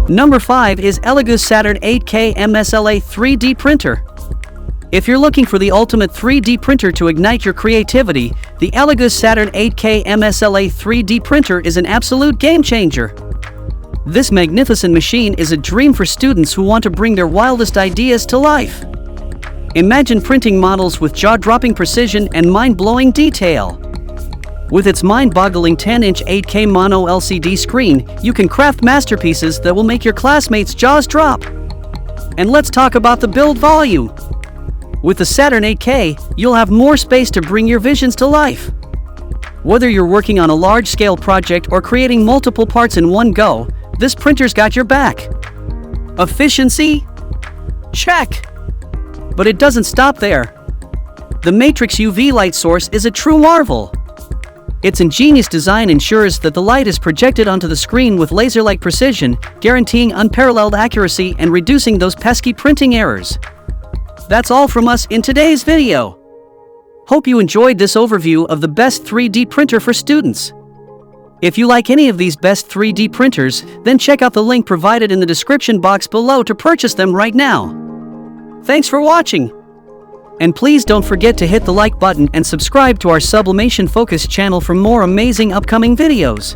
Number 5 is ELEGOO Saturn 8K MSLA 3D printer. If you're looking for the ultimate 3D printer to ignite your creativity, the ELEGOO Saturn 8K MSLA 3D printer is an absolute game changer. This magnificent machine is a dream for students who want to bring their wildest ideas to life. Imagine printing models with jaw-dropping precision and mind-blowing detail. With its mind-boggling 10-inch 8K mono LCD screen, you can craft masterpieces that will make your classmates' jaws drop. And let's talk about the build volume. With the Saturn 8K, you'll have more space to bring your visions to life. Whether you're working on a large-scale project or creating multiple parts in one go, this printer's got your back. Efficiency? Check! But it doesn't stop there. The Matrix UV light source is a true marvel. Its ingenious design ensures that the light is projected onto the screen with laser-like precision, guaranteeing unparalleled accuracy and reducing those pesky printing errors. That's all from us in today's video. Hope you enjoyed this overview of the best 3D printer for students. If you like any of these best 3D printers, then check out the link provided in the description box below to purchase them right now. Thanks for watching! And please don't forget to hit the like button and subscribe to our Sublimation Focus channel for more amazing upcoming videos.